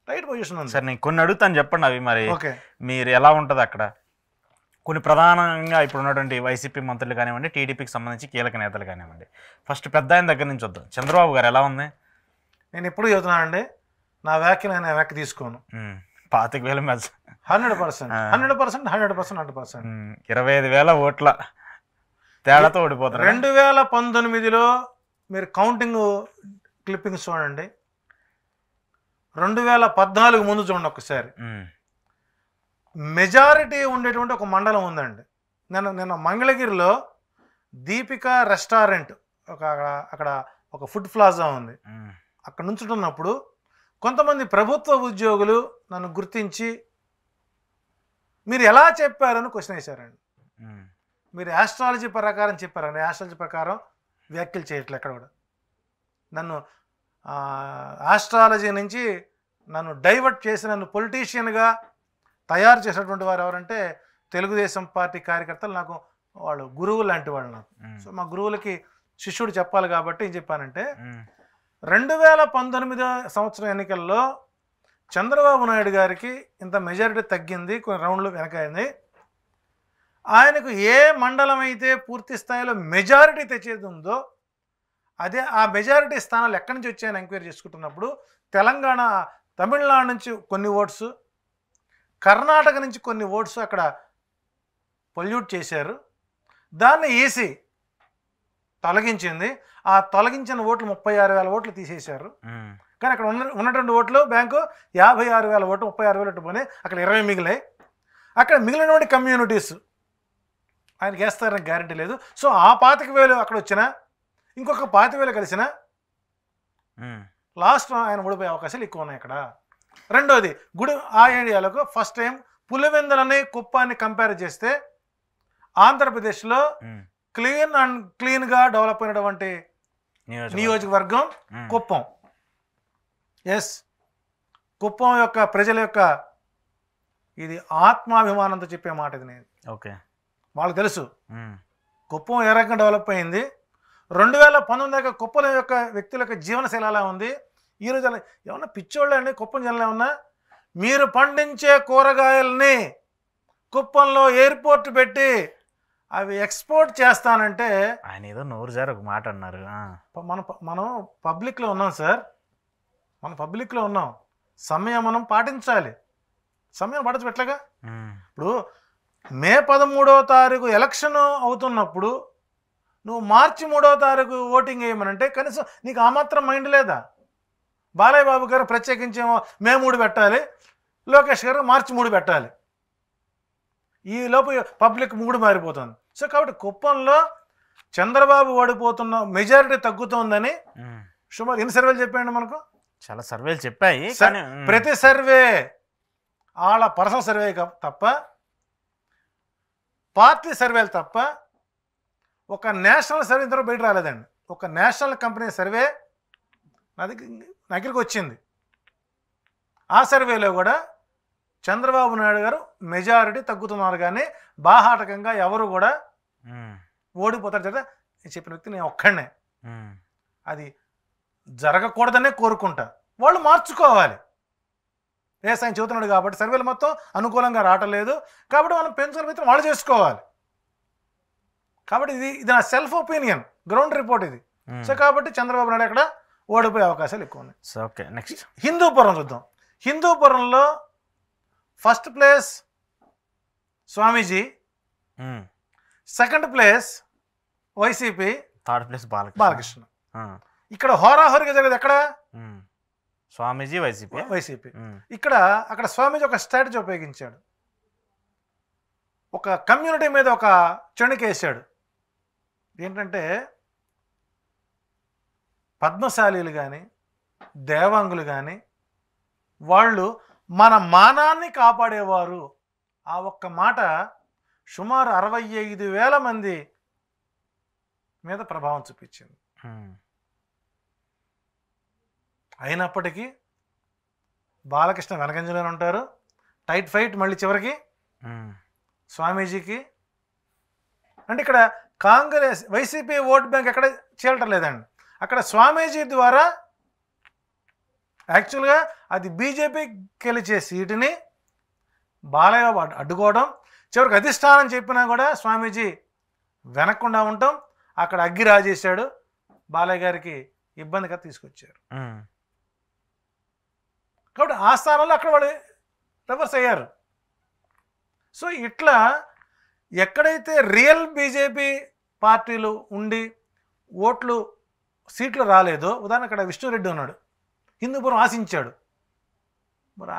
టైట్ పొజిషన్ ఉంది. సరే నేను కొన్ని అడుగుతాను చెప్పండి అవి మరి ఓకే, మీరు ఎలా ఉంటుంది అక్కడ. కొన్ని ప్రధానంగా ఇప్పుడు ఉన్నటువంటి వైసీపీ మంత్రులు కానివ్వండి, టీడీపీకి సంబంధించి కీలక నేతలు కానివ్వండి. ఫస్ట్ పెద్ద ఆయన దగ్గర నుంచి వద్దాం. చంద్రబాబు గారు ఎలా ఉంది? నేను ఎప్పుడు చెబుతున్నానండి, నా వ్యాఖ్యలు నేను వెనక్కి తీసుకోను. 25,000 మెజ్ 100%, 100%, 100%. 25,000 ఓట్ల తేడాతో ఓడిపోతారు. 2019లో మీరు కౌంటింగ్ క్లిప్పింగ్స్ చూడండి, 2014 ముందు చూడండి ఒక్కసారి. మెజారిటీ ఉండేటువంటి ఒక మండలం ఉందండి. నేను మంగళగిరిలో దీపిక రెస్టారెంట్ అక్కడ ఒక ఫుడ్ ప్లాజా ఉంది. అక్కడ నుంచుంటున్నప్పుడు కొంతమంది ప్రభుత్వ ఉద్యోగులు నన్ను గుర్తించి మీరు ఎలా చెప్పారని క్వశ్చన్ వేశారండి. మీరు ఆస్ట్రాలజీ ప్రకారం చెప్పారండి. ఆస్ట్రాలజీ ప్రకారం వ్యాఖ్యలు చేయట్లేదు ఎక్కడ కూడా. నన్ను ఆస్ట్రాలజీ నుంచి నన్ను డైవర్ట్ చేసి నన్ను పొలిటీషియన్గా తయారు చేసినటువంటి వారు ఎవరంటే తెలుగుదేశం పార్టీ కార్యకర్తలు. నాకు వాళ్ళు గురువులు లాంటి వాళ్ళు నాకు. సో మా గురువులకి శిష్యుడు చెప్పాలి కాబట్టి ఏం చెప్పానంటే 2019 సంవత్సరం ఎన్నికల్లో చంద్రబాబు నాయుడు గారికి ఇంత మెజారిటీ తగ్గింది, కొన్ని రౌండ్లు వెనకైంది. ఆయనకు ఏ మండలం అయితే పూర్తి స్థాయిలో మెజారిటీ తెచ్చేది ఉందో అదే ఆ మెజారిటీ స్థానాలు ఎక్కడి నుంచి వచ్చాయని ఎంక్వైరీ చేసుకుంటున్నప్పుడు తెలంగాణ, తమిళనాడు నుంచి కొన్ని ఓట్స్, కర్ణాటక నుంచి కొన్ని ఓట్స్ అక్కడ పొల్యూట్ చేశారు. దాన్ని ఈసీ తొలగించింది. ఆ తొలగించిన ఓట్లు 36,000 ఓట్లు తీసేశారు. కానీ అక్కడ ఉన్నటువంటి ఓట్లు బ్యాంకు 56,000 ఓట్లు, 36,000 ఓట్లు పోయి అక్కడ 20 మిగిలాయి. అక్కడ మిగిలినటువంటి కమ్యూనిటీస్ ఆయనకి వేస్తారని గ్యారంటీ లేదు. సో ఆ 25,000 అక్కడ వచ్చినా ఇంకొక 25,000 కలిసిన లాస్ట్ ఆయన ఓడిపోయే అవకాశాలు ఎక్కువ ఉన్నాయి అక్కడ. రెండోది ఆ ఏరియాలకు ఫస్ట్ టైం పులివెందులని కుప్పాన్ని కంపేర్ చేస్తే ఆంధ్రప్రదేశ్లో క్లీన్గా డెవలప్ అయినటువంటి నియోజకవర్గం కుప్పం. ఎస్, కుప్పం యొక్క ప్రజల యొక్క ఇది ఆత్మాభిమానంతో చెప్పే మాట ఇది. నేను ఓకే, వాళ్ళకి తెలుసు కుప్పం ఏ రకంగా డెవలప్ అయింది. 2019 దాకా కుప్పం యొక్క వ్యక్తుల యొక్క జీవనశైలి ఎలా ఉంది. ఈరోజు అలా ఏమన్నా పిచ్చోళ్ళు అండి కుప్పం జిల్లా ఏమన్నా? మీరు పండించే కూరగాయల్ని కుప్పంలో ఎయిర్పోర్ట్ పెట్టి అవి ఎక్స్పోర్ట్ చేస్తానంటే ఆయన ఏదో నోరు జారు ఒక మాట అన్నారు. మనం పబ్లిక్లో ఉన్నాం సార్, మనం పబ్లిక్లో ఉన్నాం. సమయం మనం పాటించాలి. సమయం పాటించబెట్టలేగా. ఇప్పుడు మే 13వ తారీఖు ఎలక్షన్ అవుతున్నప్పుడు నువ్వు మార్చి 3వ తారీఖు ఓటింగ్ వేయమనంటే కనీసం నీకు ఆ మాత్రం మైండ్ లేదా? బాలయ్య బాబు గారు ప్రత్యేకించేమో మే 3 పెట్టాలి, లోకేష్ గారు మార్చి 3 పెట్టాలి. ఈ లోపు పబ్లిక్ 3 మారిపోతుంది. సో కాబట్టి కుప్పంలో చంద్రబాబు ఓడిపోతున్న మెజారిటీ తగ్గుతోందని సుమారు ఎన్ని సర్వేలు చెప్పాయండి మనకు? చాలా సర్వేలు చెప్పాయి. ప్రతి సర్వే వాళ్ళ పర్సనల్ సర్వే తప్ప, పార్టీ సర్వేలు తప్ప ఒక నేషనల్ సర్వే ఇంతవరకు బయట రాలేదండి. ఒక నేషనల్ కంపెనీ సర్వే నా దగ్గరికి వచ్చింది. ఆ సర్వేలో కూడా చంద్రబాబు నాయుడు గారు మెజారిటీ తగ్గుతున్నారు, కానీ బాహాటకంగా ఎవరు కూడా ఓడిపోతారు కదా చెప్పిన వ్యక్తి నేను ఒక్కడనే. అది జరగకూడదనే కోరుకుంటా. వాళ్ళు మార్చుకోవాలి. ఆయన చెబుతున్నాడు కాబట్టి సర్వేలు మొత్తం అనుకూలంగా రావట్లేదు కాబట్టి మనం పెన్షన్ మిత్రం వాళ్ళు చేసుకోవాలి. కాబట్టి ఇది నా సెల్ఫ్ ఒపీనియన్, గ్రౌండ్ రిపోర్ట్ ఇది. సో కాబట్టి చంద్రబాబు నాయుడు అక్కడ ఓడిపోయే అవకాశాలు ఎక్కువ ఉన్నాయి. ఓకే, నెక్స్ట్ హిందూపురం చూద్దాం. హిందూపురంలో first place Swamiji, second place YCP, third place Balakrishna. ఇక్కడ హోరాహోరీగా జరిగేది ఎక్కడ? స్వామీజీ, వైసీపీ. అక్కడ స్వామీజీ ఒక స్ట్రాటజీ ఉపయోగించాడు. ఒక కమ్యూనిటీ మీద ఒక చెణుకేసాడు. ఏంటంటే పద్మశాలీలు కానీ దేవాంగులు కానీ వాళ్ళు మన మానాన్ని కాపాడేవారు. ఆ ఒక్క మాట సుమారు 65,000 మంది మీద ప్రభావం చూపించింది. అయినప్పటికీ బాలకృష్ణ వెనకంజలోనే ఉంటారు. టైట్ ఫైట్ మళ్ళీ చివరికి స్వామీజీకి. అంటే ఇక్కడ కాంగ్రెస్ వైసీపీ ఓట్ బ్యాంక్ ఎక్కడ చీలటం లేదండి. అక్కడ స్వామీజీ ద్వారా యాక్చువల్గా అది బీజేపీ గెలిచే సీటుని బాలయ్య అడ్డుకోవడం, చివరికి అధిష్టానం చెప్పినా కూడా స్వామీజీ వెనక్కుండా ఉండటం, అక్కడ అగ్గి రాజేశాడు, బాలయ్య గారికి ఇబ్బందిగా తీసుకొచ్చారు. కాబట్టి ఆ స్థానంలో అక్కడ వాళ్ళు రివర్స్ అయ్యారు. సో ఇట్లా ఎక్కడైతే రియల్ బీజేపీ పార్టీలు ఉండి ఓట్లు సీట్లు రాలేదో, ఉదాహరణ అక్కడ విష్ణురెడ్డి ఉన్నాడు, హిందూపురం ఆశించాడు, మరి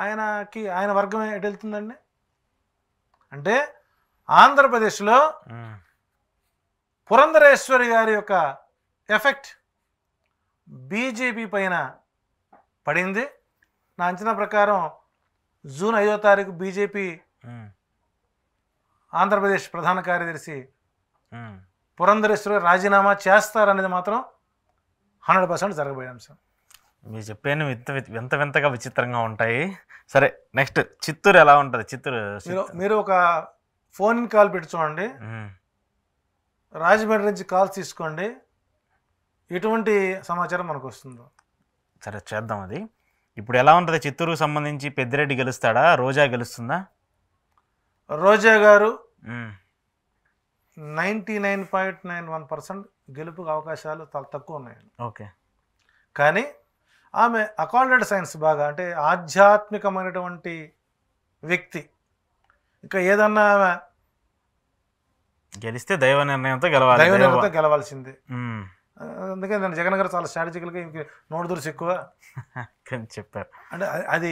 ఆయన వర్గం ఎటు వెళ్తుందండి? అంటే ఆంధ్రప్రదేశ్లో పురంధరేశ్వరి గారి యొక్క ఎఫెక్ట్ బీజేపీ పైన పడింది. నా అంచనా ప్రకారం జూన్ 5వ తారీఖు బీజేపీ ఆంధ్రప్రదేశ్ ప్రధాన కార్యదర్శి పురంధరేశ్వరి రాజీనామా చేస్తారనేది మాత్రం 100% జరగబోయే అంశం. మీరు చెప్పేను వింత వింతగా విచిత్రంగా ఉంటాయి. సరే, నెక్స్ట్ చిత్తూరు ఎలా ఉంటుంది? చిత్తూరు మీరు ఒక ఫోన్ కాల్ పెట్టి చూడండి, రాజమండ్రి నుంచి కాల్స్ తీసుకోండి, ఎటువంటి సమాచారం మనకు వస్తుందో. సరే, చేద్దాం అది. ఇప్పుడు ఎలా ఉంటుంది చిత్తూరుకు సంబంధించి? పెద్దిరెడ్డి గెలుస్తాడా? రోజా గెలుస్తుందా? రోజా గారు 99.91% గెలుపుకు అవకాశాలు చాలా తక్కువ ఉన్నాయి. ఓకే. కానీ ఆమె అకాల్డెడ్ సైన్స్ బాగా, అంటే ఆధ్యాత్మికమైనటువంటి వ్యక్తి. ఇంకా ఏదన్నా ఆమె గెలిస్తే దైవ నిర్ణయంతో గెలవాల్సిందే. అందుకే నేను జగన్ గారు చాలా స్ట్రాటజికల్గా నోటు దురుసు ఎక్కువ చెప్పారు. అంటే అది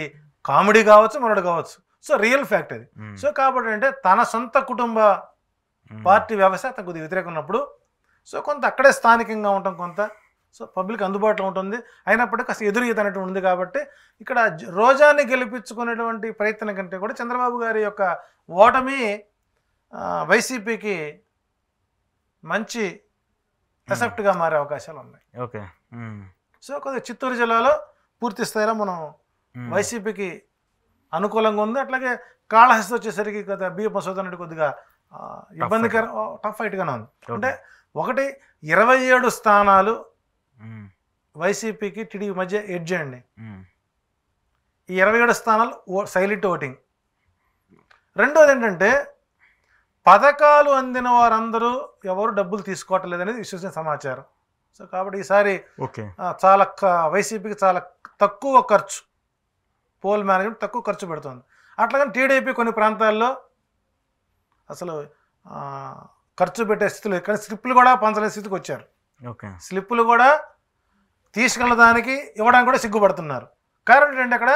కామెడీ కావచ్చు, మరొకటి కావచ్చు. సో రియల్ ఫ్యాక్ట్ అది. సో కాబట్టి అంటే తన సొంత కుటుంబ పార్టీ వ్యవస్థ తనకు వ్యతిరేకం ఉన్నప్పుడు సో కొంత అక్కడే స్థానికంగా ఉండటం, కొంత సో పబ్లిక్ అందుబాటులో ఉంటుంది, అయినప్పటికీ కాస్త ఎదురీత అనేటువంటి ఉంది. కాబట్టి ఇక్కడ రోజాని గెలిపించుకునేటువంటి ప్రయత్నం కంటే కూడా చంద్రబాబు గారి యొక్క ఓటమి వైసీపీకి మంచి ఎసెప్ట్గా మారే అవకాశాలు ఉన్నాయి. ఓకే. సో కొద్దిగా చిత్తూరు జిల్లాలో పూర్తి స్థాయిలో మనం వైసీపీకి అనుకూలంగా ఉంది. అట్లాగే కాళహస్తి వచ్చేసరికి కొద్దిగా బియ్య మసూద్ అనేది కొద్దిగా ఇబ్బందికర, టఫ్ ఫైట్గానే ఉంది. అంటే 27 స్థానాలు వైసీపీకి టీడీపీ మధ్య ఎడ్జ్ అండి. ఈ 27 స్థానాలు సైలెంట్ ఓటింగ్. రెండోది ఏంటంటే పథకాలు అందిన వారందరూ ఎవరు డబ్బులు తీసుకోవట్లేదు అనేది విశ్వసనీయ సమాచారం. సో కాబట్టి ఈసారి చాలా వైసీపీకి చాలా తక్కువ ఖర్చు, పోల్ మేనేజ్మెంట్ తక్కువ ఖర్చు పెడుతుంది. అట్లాగని టీడీపీ కొన్ని ప్రాంతాల్లో అసలు ఖర్చు పెట్టే స్థితిలో, కానీ స్లిప్పులు కూడా పంచలేని స్థితికి వచ్చారు. స్లిప్పులు కూడా తీసుకెళ్ళడానికి ఇవ్వడానికి కూడా సిగ్గుపడుతున్నారు. కారణం ఏంటంటే అక్కడ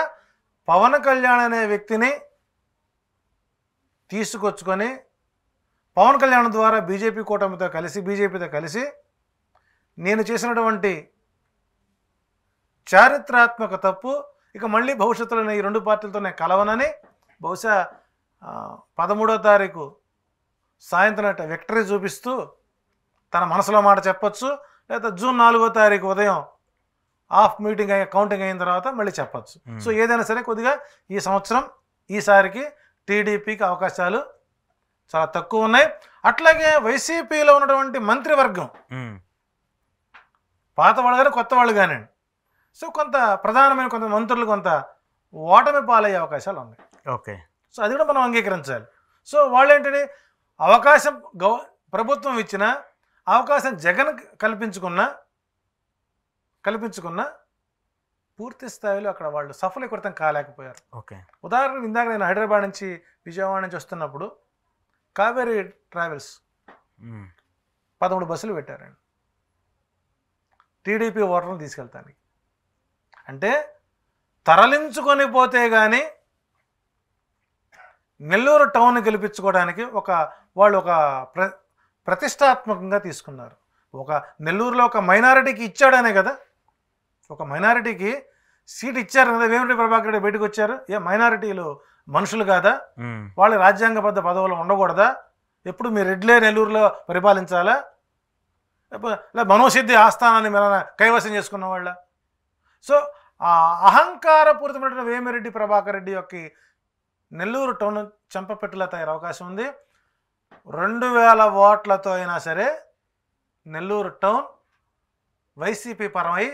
పవన్ కళ్యాణ్ అనే వ్యక్తిని తీసుకొచ్చుకొని పవన్ కళ్యాణ్ ద్వారా బీజేపీ కూటమితో కలిసి, బీజేపీతో కలిసి నేను చేసినటువంటి చారిత్రాత్మక తప్పు ఇక మళ్ళీ భవిష్యత్తులో ఈ రెండు పార్టీలతో నేను కలవనని, బహుశా 13వ తారీఖు సాయంత్రం విక్టరీ చూపిస్తూ తన మనసులో మాట చెప్పచ్చు, లేదా జూన్ 4వ తారీఖు ఉదయం ఆఫ్ మీటింగ్ కౌంటింగ్ అయిన తర్వాత మళ్ళీ చెప్పచ్చు. సో ఏదైనా సరే కొద్దిగా ఈ సంవత్సరం ఈసారికి టీడీపీకి అవకాశాలు చాలా తక్కువ ఉన్నాయి. అట్లాగే వైసీపీలో ఉన్నటువంటి మంత్రివర్గం, పాత వాళ్ళు కానీ కొత్త వాళ్ళు కానివ్వండి, సో కొంత ప్రధానమైన కొంత మంత్రులు కొంత ఓటమి పాలయ్యే అవకాశాలు ఉన్నాయి. ఓకే. సో అది కూడా మనం అంగీకరించాలి. సో వాళ్ళు ఏంటంటే అవకాశం ప్రభుత్వం ఇచ్చిన అవకాశం జగన్ కల్పించుకున్న పూర్తి స్థాయిలో అక్కడ వాళ్ళు సఫలీకృతం కాలేకపోయారు. ఓకే. ఉదాహరణకు ఇందాక నేను హైదరాబాద్ నుంచి విజయవాడ నుంచి వస్తున్నప్పుడు కావేరీ ట్రావెల్స్ 13 బస్సులు పెట్టారండి టీడీపీ ఓటర్లను తీసుకెళ్తానికి. అంటే తరలించుకొని పోతే కానీ నెల్లూరు టౌన్ గెలిపించుకోవడానికి వాళ్ళు ఒక ప్రతిష్టాత్మకంగా తీసుకున్నారు. ఒక నెల్లూరులో ఒక మైనారిటీకి ఇచ్చాడనే కదా, ఒక మైనారిటీకి సీట్ ఇచ్చారు కదా, వేమిరెడ్డి ప్రభాకర్ రెడ్డి బయటకు వచ్చారు. మైనారిటీలు మనుషులు కాదా? వాళ్ళు రాజ్యాంగబద్ధ పదవులు ఉండకూడదా? ఎప్పుడు మీరు రెడ్లే నెల్లూరులో పరిపాలించాలా? మనోసిద్ధి ఆస్థానాన్ని మీరు కైవసం చేసుకున్న వాళ్ళ? సో ఆ అహంకారపూరితమైన వేమిరెడ్డి ప్రభాకర్ రెడ్డి యొక్క నెల్లూరు టౌన్ చెంపపెట్టులా తయారు అవకాశం ఉంది. 2000 ఓట్లతో అయినా సరే నెల్లూరు టౌన్ వైసీపీ పరమై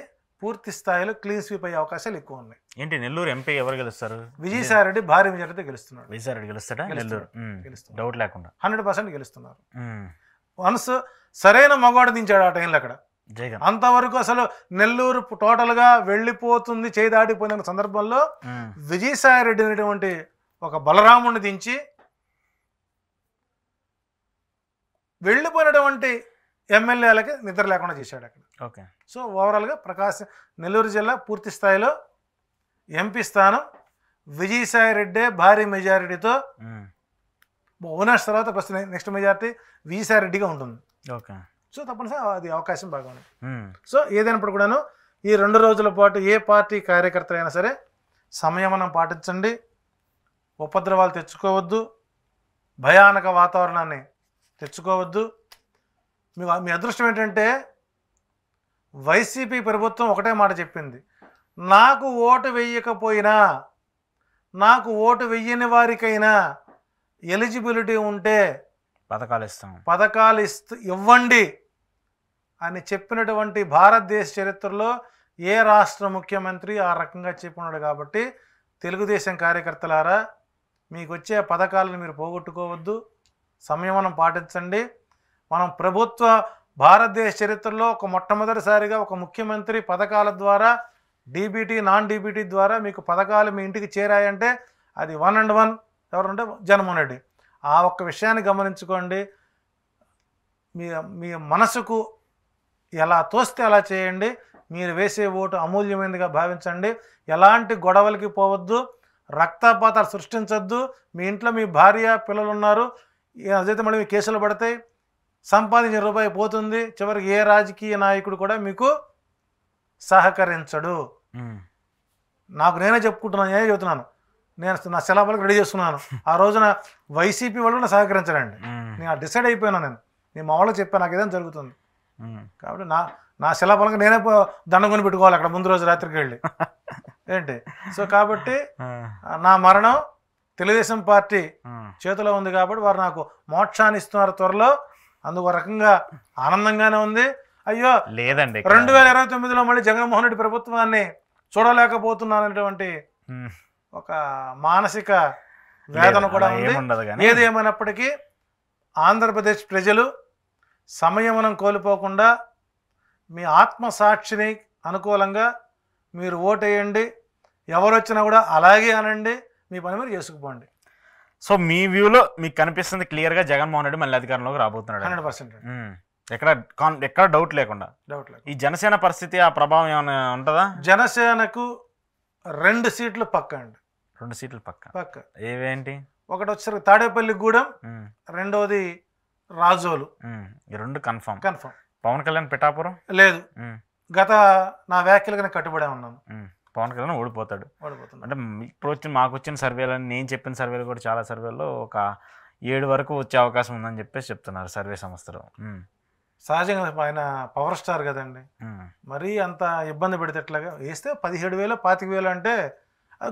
పూర్తి స్థాయిలో క్లీన్ స్వీప్ అయ్యే అవకాశాలు ఎక్కువ ఉన్నాయి. ఏంటి నెల్లూరు ఎంపీ ఎవరు గెలుస్తారు? విజయసాయిరెడ్డి భారీ మెజారిటీతో గెలుస్తున్నాడు. విజయసాయిరెడ్డి గెలుస్తాడా? నెల్లూరు గెలుస్తున్నాడు, డౌట్ లేకుండా 100% గెలుస్తున్నారు. వన్స్ సరైన మగవాడు దించాడు ఆ టైంలో అక్కడ జగన్. అంతవరకు అసలు నెల్లూరు టోటల్గా వెళ్ళిపోతుంది, చేయి దాటిపోయిన సందర్భంలో విజయసాయిరెడ్డి అనేటువంటి ఒక బలరాముడిని దించి వెళ్ళిపోయినటువంటి ఎమ్మెల్యేలకి నిద్ర లేకుండా చేశాడు అక్కడ. ఓకే. సో ఓవరాల్గా నెల్లూరు జిల్లా పూర్తి స్థాయిలో ఎంపీ స్థానం విజయసాయిరెడ్డే భారీ మెజారిటీతో అవినాష్ తర్వాత ఫస్ట్ నెక్స్ట్ మెజారిటీ విజయసాయిరెడ్డిగా ఉంటుంది. ఓకే. సో తప్పనిసరి అది అవకాశం బాగా ఉంది. సో ఏదైనప్పుడు కూడాను ఈ 2 రోజుల పాటు ఏ పార్టీ కార్యకర్తలైనా సరే సంయమనం పాటించండి, ఉపద్రవాలు తెచ్చుకోవద్దు, భయానక వాతావరణాన్ని తెచ్చుకోవద్దు. మీ అదృష్టం ఏంటంటే వైసీపీ ప్రభుత్వం ఒకటే మాట చెప్పింది, నాకు ఓటు వేయకపోయినా, నాకు ఓటు వెయ్యని వారికైనా ఎలిజిబిలిటీ ఉంటే పథకాలు ఇవ్వండి అని చెప్పినటువంటి భారతదేశ చరిత్రలో ఏ రాష్ట్ర ముఖ్యమంత్రి ఆ రకంగా చెప్పినాడు. కాబట్టి తెలుగుదేశం కార్యకర్తలారా, మీకు వచ్చే పథకాలను మీరు పోగొట్టుకోవద్దు, సంయమనం పాటించండి. మనం భారతదేశ చరిత్రలో మొట్టమొదటిసారిగా ఒక ముఖ్యమంత్రి పథకాల ద్వారా డీబీటీ నాన్ డీబీటీ ద్వారా మీకు పథకాలు మీ ఇంటికి చేరాయంటే అది 1 and 1 ఎవరంటే జగన్మోహన్ రెడ్డి. ఆ ఒక్క విషయాన్ని గమనించుకోండి. మీ మనసుకు ఎలా తోస్తే అలా చేయండి. మీరు వేసే ఓటు అమూల్యమైనదిగా భావించండి. ఎలాంటి గొడవలకి పోవద్దు, రక్తపాతాలు సృష్టించొద్దు. మీ ఇంట్లో మీ భార్య పిల్లలు ఉన్నారు, అదైతే మళ్ళీ మీ కేసులు పడతాయి, సంపాదించిన రూపాయి పోతుంది, చివరికి ఏ రాజకీయ నాయకుడు కూడా మీకు సహకరించడు. నాకు నేనే చెబుతున్నాను, నేను నా శిలాఫలకి రెడీ చేస్తున్నాను. ఆ రోజున వైసీపీ వాళ్ళు కూడా సహకరించడండి. నేను డిసైడ్ అయిపోయినా, నేను మా వాళ్ళకి చెప్పాను నాకు ఏదైనా జరుగుతుంది. కాబట్టి నా శిలాఫలకి నేనే దండం కొని పెట్టుకోవాలి అక్కడ ముందు రోజు రాత్రికి వెళ్ళి ఏంటి. సో కాబట్టి నా మరణం తెలుగుదేశం పార్టీ చేతిలో ఉంది కాబట్టి వారు నాకు మోక్షాన్ని ఇస్తున్నారు త్వరలో. అందుకు రకంగా ఆనందంగానే ఉంది. అయ్యో లేదండి, 2029లో మళ్ళీ జగన్మోహన్ రెడ్డి ప్రభుత్వాన్ని చూడలేకపోతున్నానటువంటి ఒక మానసిక వేదన కూడా ఉంది. ఏది ఏమైనప్పటికీ ఆంధ్రప్రదేశ్ ప్రజలు సంయమనం కోల్పోకుండా మీ ఆత్మసాక్షిని అనుకూలంగా మీరు ఓటేయండి. ఎవరు వచ్చినా కూడా అలాగే అనండి, మీ పని మీరు చేసుకుపోండి. సో మీ వ్యూలో మీకు కనిపిస్తుంది క్లియర్గా జగన్మోహన్ రెడ్డి మళ్ళీ అధికారంలోకి రాబోతున్నాడు 100%. ఎక్కడ డౌట్ లేకుండా. ఈ జనసేన పరిస్థితి, ఆ ప్రభావం ఏమైనా ఉంటుందా? జనసేనకు 2 సీట్లు పక్క అండి. 2 సీట్లు పక్క. ఏవేంటి? ఒకటి వచ్చేసరికి తాడేపల్లిగూడెం, రెండోది రాజోలు. ఈ 2 కన్ఫర్మ్. పవన్ కళ్యాణ్ పిఠాపురం లేదు. గత నా వ్యాఖ్యలుగా కట్టుబడే ఉన్నాను. పవన్ కళ్యాణ్ ఓడిపోతాడు. అంటే ఇప్పుడు మాకు వచ్చిన సర్వేలు, నేను చెప్పిన సర్వేలు కూడా చాలా సర్వేల్లో ఒక 7 వరకు వచ్చే అవకాశం ఉందని చెప్పేసి చెప్తున్నారు సర్వే సంస్థలు. సహజంగా ఆయన పవర్ స్టార్ కదండి, మరీ అంత ఇబ్బంది పెడితే ఎట్లాగా. వేస్తే 17,000 25,000 అంటే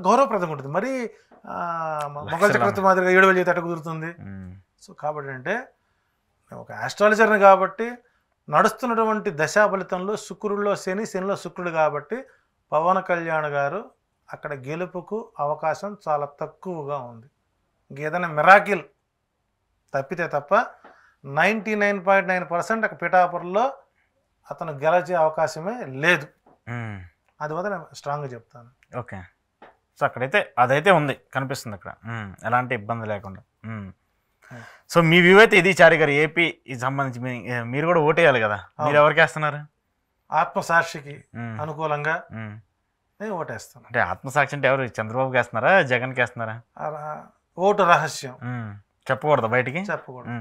గౌరవప్రదంగా ఉంటుంది. మరీ మొఘల్ చక్రవర్తి మాదిరిగా 7,000 చేతి అట్ట కుదురుతుంది. సో కాబట్టి అంటే ఒక ఆస్ట్రాలజర్ని కాబట్టి నడుస్తున్నటువంటి దశా ఫలితంలో శుక్రుడిలో శని, శనిలో శుక్రుడు కాబట్టి పవన్ కళ్యాణ్ గారు అక్కడ గెలుపుకు అవకాశం చాలా తక్కువగా ఉంది. ఇంకేదైనా మిరాకిల్ తప్పితే తప్ప 99.9% అక్కడ పిఠాపురంలో అతను గెలిచే అవకాశమే లేదు. అది వద్ద నేను స్ట్రాంగ్గా చెప్తాను. ఓకే. సో అక్కడైతే అదైతే ఉంది, కనిపిస్తుంది అక్కడ ఎలాంటి ఇబ్బంది లేకుండా. సో మీ వ్యూ అయితే ఇది. చారి గారు, ఏపీ సంబంధించి మీరు కూడా ఓటేయాలి కదా, మీరు ఎవరికి వేస్తున్నారు? ఆత్మసాక్షికి అనుకూలంగా నేను ఓటేస్తాను. అంటే ఆత్మసాక్షి అంటే ఎవరు? చంద్రబాబుకి వేస్తున్నారా, జగన్కి వేస్తున్నారా? ఓటు రహస్యం చెప్పకూడదు, బయటికి చెప్పకూడదు.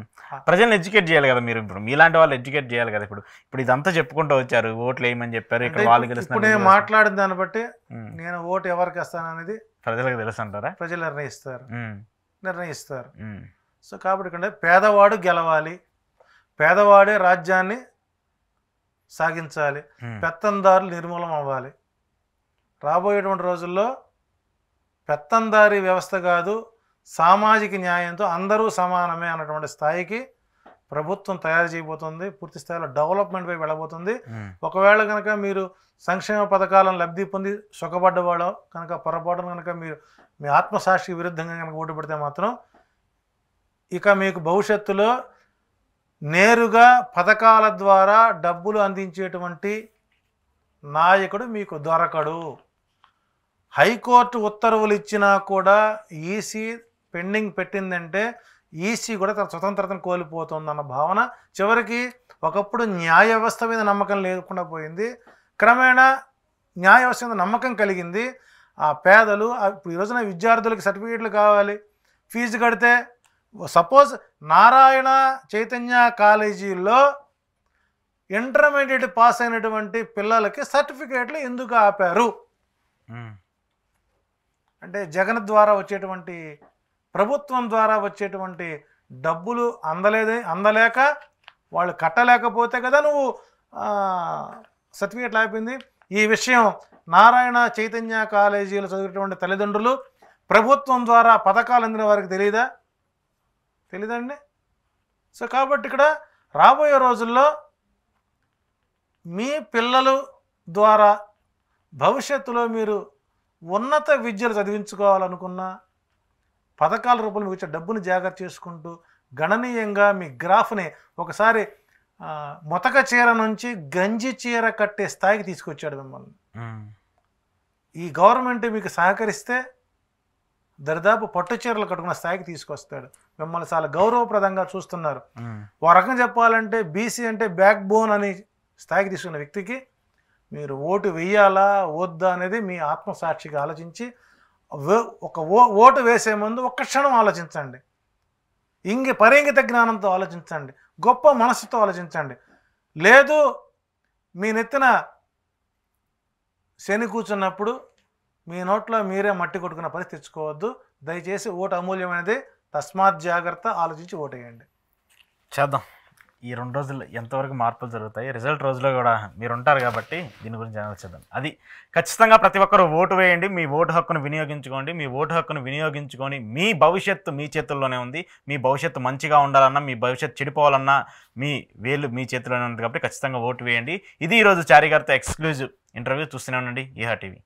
ప్రజల్ని ఎడ్యుకేట్ చేయాలి కదా మీరు. ఇప్పుడు మీలాంటి వాళ్ళు ఎడ్యుకేట్ చేయాలి కదా. ఇప్పుడు ఇదంతా చెప్పుకుంటూ వచ్చారు, ఓట్లు వేయమని చెప్పారు, ఇక్కడ వాళ్ళు గెలుస్తున్నారు. నేను మాట్లాడిన దాన్ని బట్టి నేను ఓటు ఎవరికి వేస్తాను అనేది ప్రజలకు తెలుసు అంటారా? ప్రజలు నిర్ణయిస్తారు. సో కాబట్టి ఇక్కడ పేదవాడు గెలవాలి, పేదవాడే రాజ్యాన్ని సాగించాలి, పెత్తందారులు నిర్మూలం అవ్వాలి. రాబోయేటువంటి రోజుల్లో పెత్తందారీ వ్యవస్థ కాదు, సామాజిక న్యాయంతో అందరూ సమానమే అన్నటువంటి స్థాయికి ప్రభుత్వం తయారు చేయబోతుంది, పూర్తి స్థాయిలో డెవలప్మెంట్ వైపు వెళ్ళబోతుంది. ఒకవేళ కనుక మీరు సంక్షేమ పథకాలను లబ్ధి పొంది సుఖపడ్డవాళ్ళం కనుక పొరపాటున కనుక మీరు మీ ఆత్మసాక్షికి విరుద్ధంగా కనుక ఓటు పెడితే మాత్రం ఇక మీకు భవిష్యత్తులో నేరుగా పథకాల ద్వారా డబ్బులు అందించేటువంటి నాయకుడు మీకు దొరకడు. హైకోర్టు ఉత్తర్వులు ఇచ్చినా కూడా ఈసీ పెండింగ్ పెట్టిందంటే ఈసీ కూడా తన స్వతంత్రతను కోల్పోతుందన్న భావన. చివరికి ఒకప్పుడు న్యాయ వ్యవస్థ మీద నమ్మకం లేకుండా పోయింది, క్రమేణా న్యాయ వ్యవస్థ మీద నమ్మకం కలిగింది. ఆ పేదలు ఇప్పుడు ఈ రోజున విద్యార్థులకి సర్టిఫికేట్లు కావాలి, ఫీజు కడితే సపోజ్ నారాయణ చైతన్య కాలేజీల్లో ఇంటర్మీడియట్ పాస్ అయినటువంటి పిల్లలకి సర్టిఫికేట్లు ఎందుకు ఆపారు అంటే జగన్ ద్వారా వచ్చేటువంటి ప్రభుత్వం ద్వారా వచ్చేటువంటి డబ్బులు అందలేక వాళ్ళు కట్టలేకపోతే కదా నువ్వు సర్టిఫికేట్లు ఆపింది. ఈ విషయం నారాయణ చైతన్య కాలేజీలో చదివేటువంటి తల్లిదండ్రులు ప్రభుత్వం ద్వారా పథకాలు అందిన వారికి తెలీదండి. సో కాబట్టి ఇక్కడ రాబోయే రోజుల్లో మీ పిల్లలు ద్వారా భవిష్యత్తులో మీరు ఉన్నత విద్యలు చదివించుకోవాలనుకున్నా పథకాల రూపంలో వచ్చే డబ్బుని జాగ్రత్త చేసుకుంటూ గణనీయంగా మీ గ్రాఫ్ని ఒకసారి మొతక చీర నుంచి గంజి చీర కట్టే స్థాయికి తీసుకొచ్చాడు మిమ్మల్ని. ఈ గవర్నమెంట్ మీకు సహకరిస్తే దరిదాపు పట్టు చీరలు కట్టుకున్న స్థాయికి తీసుకొస్తాడు. మిమ్మల్ని చాలా గౌరవప్రదంగా చూస్తున్నారు. ఓ రకంగా చెప్పాలంటే బీసీ అంటే బ్యాక్ బోన్ అని స్థాయికి తీసుకున్న వ్యక్తికి మీరు ఓటు వేయాలా వద్దా అనేది మీ ఆత్మసాక్షిగా ఆలోచించి ఒక ఓటు వేసే ముందు ఒక్క క్షణం ఆలోచించండి. పరింగిత జ్ఞానంతో ఆలోచించండి, గొప్ప మనసుతో ఆలోచించండి. లేదు మీ నెత్తిన శని కూర్చున్నప్పుడు మీ నోట్లో మీరే మట్టి కొట్టుకున్న పరిస్థితి తెచ్చుకోవద్దు. దయచేసి ఓటు అమూల్యమైనది, తస్మాత్ జాగ్రత్త, ఆలోచించి ఓటు వేయండి. చేద్దాం. ఈ 2 రోజుల్లో ఎంతవరకు మార్పులు జరుగుతాయి, రిజల్ట్ రోజులో కూడా మీరు ఉంటారు కాబట్టి దీని గురించి ఆలోచిద్దాం. అది ఖచ్చితంగా ప్రతి ఒక్కరు ఓటు వేయండి, మీ ఓటు హక్కును వినియోగించుకోండి. మీ ఓటు హక్కును వినియోగించుకొని మీ భవిష్యత్తు మీ చేతుల్లోనే ఉంది. మీ భవిష్యత్తు మంచిగా ఉండాలన్నా, మీ భవిష్యత్తు చెడిపోవాలన్నా మీ వేలు మీ చేతిలోనే ఉంది కాబట్టి ఖచ్చితంగా ఓటు వేయండి. ఇది ఈరోజు చారి గారితో ఎక్స్క్లూజివ్ ఇంటర్వ్యూ. చూస్తూనే ఉండండి ఈహా టీవీ.